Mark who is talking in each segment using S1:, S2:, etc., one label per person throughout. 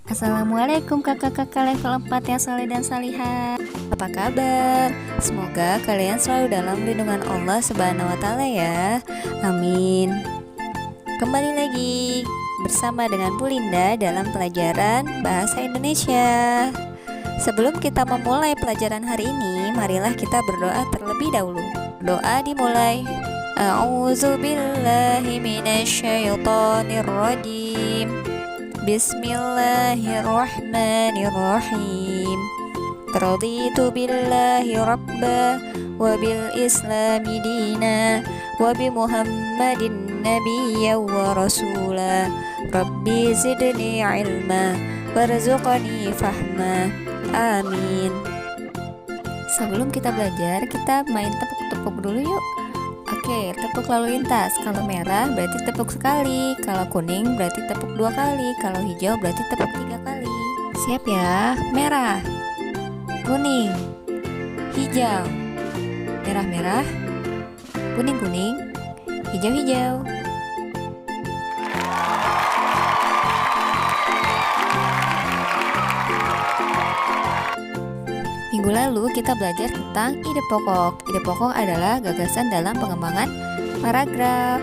S1: Assalamualaikum kakak-kakak level 4 yang saleh dan salihah. Apa kabar? Semoga kalian selalu dalam lindungan Allah Subhanahu wa taala ya. Amin. Kembali lagi bersama dengan Bu Linda dalam pelajaran Bahasa Indonesia. Sebelum kita memulai pelajaran hari ini, marilah kita berdoa terlebih dahulu. Doa dimulai. A'udzubillahi minasyaitonirrajim. Bismillahirrahmanirrahim. Raditu billahi rabba wa bil islami dina wa bi muhammadin nabiyya wa rasula. Rabbi zidni ilma warzuqni fahma. Amin. Sebelum kita belajar, kita main tepuk-tepuk dulu yuk. Oke, tepuk lalu lintas. Kalau merah berarti tepuk sekali, kalau kuning berarti tepuk 2 kali, kalau hijau berarti tepuk 3 kali. Siap ya? Merah, kuning, hijau. Merah-merah, kuning-kuning, hijau-hijau. Minggu lalu kita belajar tentang ide pokok. Ide pokok adalah gagasan dalam pengembangan paragraf.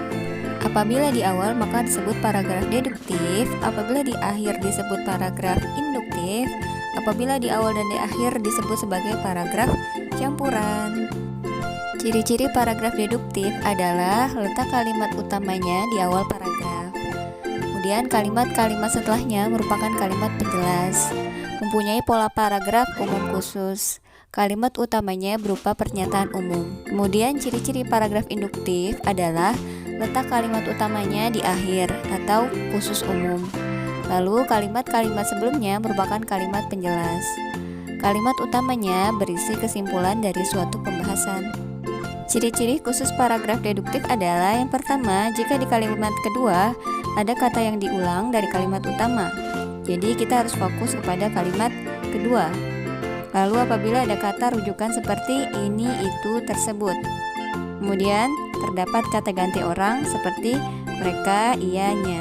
S1: Apabila di awal maka disebut paragraf deduktif, apabila di akhir disebut paragraf induktif, apabila di awal dan di akhir disebut sebagai paragraf campuran. Ciri-ciri paragraf deduktif adalah letak kalimat utamanya di awal paragraf. Kemudian kalimat-kalimat setelahnya merupakan kalimat penjelas. Mempunyai pola paragraf umum khusus. Kalimat utamanya berupa pernyataan umum. Kemudian ciri-ciri paragraf induktif adalah letak kalimat utamanya di akhir atau khusus umum. Lalu kalimat-kalimat sebelumnya merupakan kalimat penjelas. Kalimat utamanya berisi kesimpulan dari suatu pembahasan. Ciri-ciri khusus paragraf deduktif adalah yang pertama, jika di kalimat kedua ada kata yang diulang dari kalimat utama. Jadi kita harus fokus kepada kalimat kedua. Lalu apabila ada kata rujukan seperti ini, itu, tersebut. Kemudian terdapat kata ganti orang seperti mereka, ianya.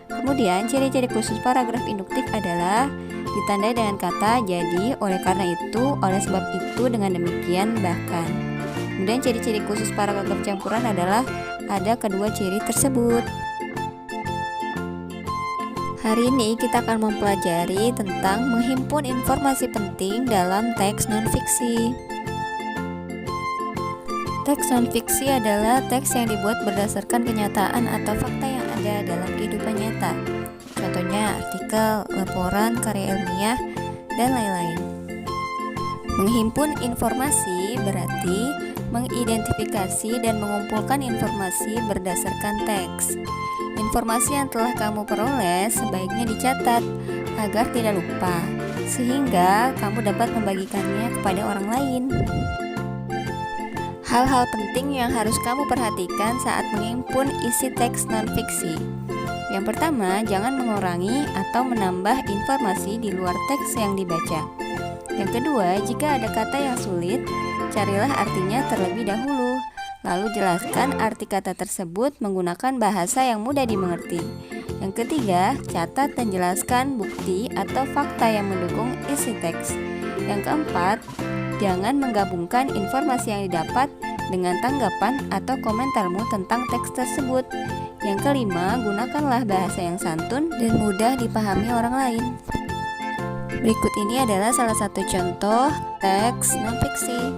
S1: Kemudian ciri-ciri khusus paragraf induktif adalah ditandai dengan kata jadi, oleh karena itu, oleh sebab itu, dengan demikian, bahkan. Kemudian ciri-ciri khusus paragraf campuran adalah ada kedua ciri tersebut. Hari ini kita akan mempelajari tentang menghimpun informasi penting dalam teks non-fiksi. Teks non-fiksi adalah teks yang dibuat berdasarkan kenyataan atau fakta yang ada dalam kehidupan nyata. Contohnya artikel, laporan, karya ilmiah, dan lain-lain. Menghimpun informasi berarti mengidentifikasi dan mengumpulkan informasi berdasarkan teks. Informasi yang telah kamu peroleh sebaiknya dicatat agar tidak lupa, sehingga kamu dapat membagikannya kepada orang lain. Hal-hal penting yang harus kamu perhatikan saat menghimpun isi teks non-fiksi. Yang pertama, jangan mengurangi atau menambah informasi di luar teks yang dibaca. Yang kedua, jika ada kata yang sulit, carilah artinya terlebih dahulu. Lalu jelaskan arti kata tersebut menggunakan bahasa yang mudah dimengerti. Yang ketiga, catat dan jelaskan bukti atau fakta yang mendukung isi teks. Yang keempat, jangan menggabungkan informasi yang didapat dengan tanggapan atau komentarmu tentang teks tersebut. Yang kelima, gunakanlah bahasa yang santun dan mudah dipahami orang lain. Berikut ini adalah salah satu contoh teks non-fiksi.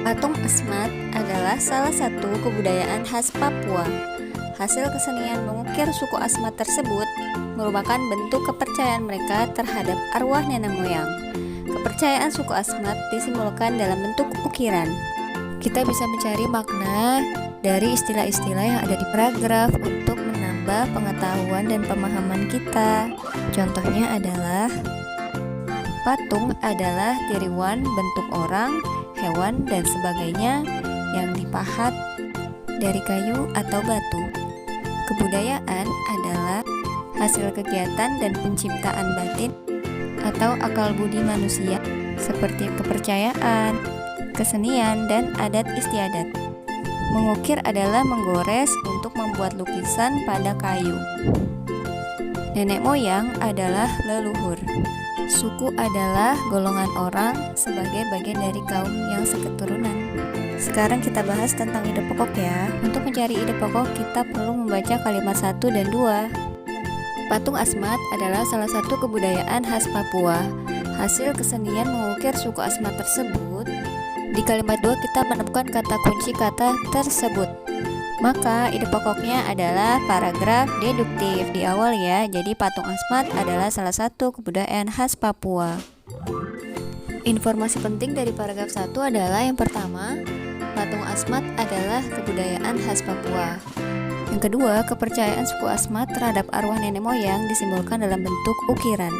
S1: Patung Asmat adalah salah satu kebudayaan khas Papua. Hasil kesenian mengukir suku Asmat tersebut merupakan bentuk kepercayaan mereka terhadap arwah nenek moyang. Kepercayaan suku Asmat disimbolkan dalam bentuk ukiran. Kita bisa mencari makna dari istilah-istilah yang ada di paragraf untuk menambah pengetahuan dan pemahaman kita. Contohnya adalah patung adalah tiruan bentuk orang, hewan, dan sebagainya yang dipahat dari kayu atau batu. Kebudayaan adalah hasil kegiatan dan penciptaan batin atau akal budi manusia seperti kepercayaan, kesenian, dan adat istiadat. Mengukir adalah menggores untuk membuat lukisan pada kayu. Nenek moyang adalah leluhur. Suku adalah golongan orang sebagai bagian dari kaum yang seketurunan. Sekarang kita bahas tentang ide pokok ya. Untuk mencari ide pokok, kita perlu membaca kalimat 1 dan 2. Patung Asmat adalah salah satu kebudayaan khas Papua. Hasil kesenian mengukir suku Asmat tersebut. Di kalimat 2 kita menemukan kata kunci kata tersebut. Maka ide pokoknya adalah paragraf deduktif di awal ya. Jadi patung Asmat adalah salah satu kebudayaan khas Papua. Informasi penting dari paragraf 1 adalah yang pertama, patung Asmat adalah kebudayaan khas Papua. Yang kedua, kepercayaan suku Asmat terhadap arwah nenek moyang disimbolkan dalam bentuk ukiran.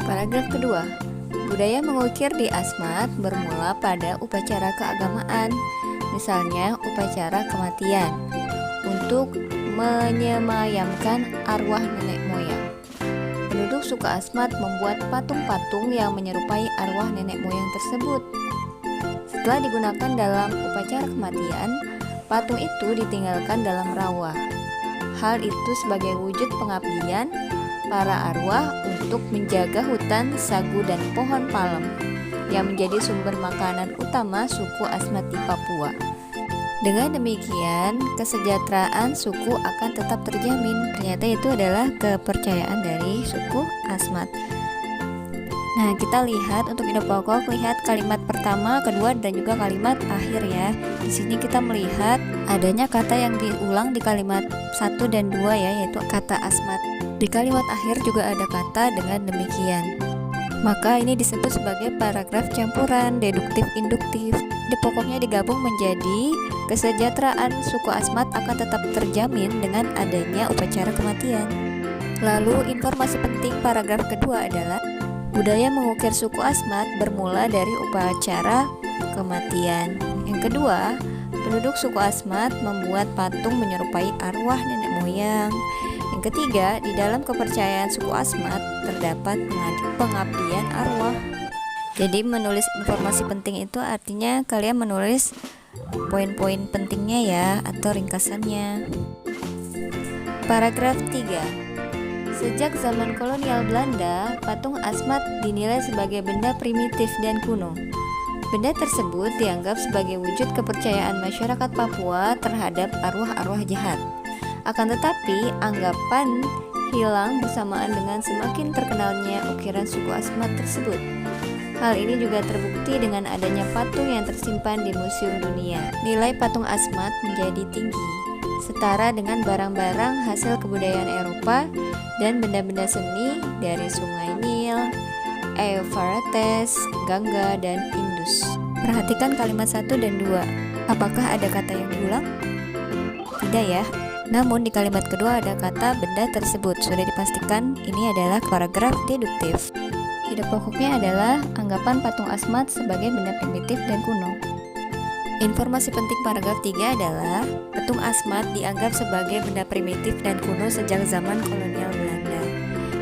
S1: Paragraf kedua, budaya mengukir di Asmat bermula pada upacara keagamaan. Misalnya upacara kematian untuk menyemayamkan arwah nenek moyang. Penduduk suku Asmat membuat patung-patung yang menyerupai arwah nenek moyang tersebut. Setelah digunakan dalam upacara kematian, patung itu ditinggalkan dalam rawa. Hal itu sebagai wujud pengabdian para arwah untuk menjaga hutan, sagu, dan pohon palem yang menjadi sumber makanan utama suku Asmat di Papua. Dengan demikian, kesejahteraan suku akan tetap terjamin. Ternyata itu adalah kepercayaan dari suku Asmat. Nah, kita lihat untuk ide pokok, lihat kalimat pertama, kedua, dan juga kalimat akhir ya. Di sini kita melihat adanya kata yang diulang di kalimat 1 dan 2 ya, yaitu kata Asmat. Di kalimat akhir juga ada kata dengan demikian. Maka ini disebut sebagai paragraf campuran deduktif-induktif. Ide pokoknya digabung menjadi kesejahteraan suku Asmat akan tetap terjamin dengan adanya upacara kematian. Lalu informasi penting paragraf kedua adalah budaya mengukir suku Asmat bermula dari upacara kematian. Yang kedua, penduduk suku Asmat membuat patung menyerupai arwah nenek moyang. Yang ketiga, di dalam kepercayaan suku Asmat terdapat pengabdian arwah. Jadi menulis informasi penting itu artinya kalian menulis poin-poin pentingnya ya, atau ringkasannya. Paragraf 3. Sejak zaman kolonial Belanda, patung Asmat dinilai sebagai benda primitif dan kuno. Benda tersebut dianggap sebagai wujud kepercayaan masyarakat Papua terhadap arwah-arwah jahat. Akan tetapi, anggapan hilang bersamaan dengan semakin terkenalnya ukiran suku Asmat tersebut. Hal ini juga terbukti dengan adanya patung yang tersimpan di Museum Dunia. Nilai patung Asmat menjadi tinggi, setara dengan barang-barang hasil kebudayaan Eropa dan benda-benda seni dari Sungai Nil, Euphrates, Gangga, dan Indus. Perhatikan kalimat 1 dan 2. Apakah ada kata yang diulang? Tidak ya. Namun di kalimat kedua ada kata benda tersebut. Sudah dipastikan ini adalah paragraf deduktif. Ide pokoknya adalah anggapan patung Asmat sebagai benda primitif dan kuno. Informasi penting paragraf 3 adalah patung Asmat dianggap sebagai benda primitif dan kuno sejak zaman kolonial Belanda.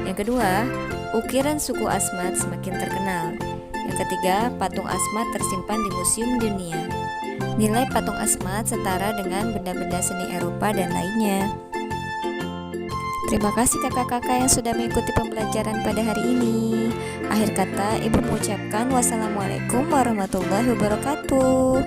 S1: Yang kedua, ukiran suku Asmat semakin terkenal. Yang ketiga, patung Asmat tersimpan di Museum Dunia. Nilai patung Asmat setara dengan benda-benda seni Eropa dan lainnya. Terima kasih kakak-kakak yang sudah mengikuti pembelajaran pada hari ini. Akhir kata, Ibu mengucapkan wassalamualaikum warahmatullahi wabarakatuh.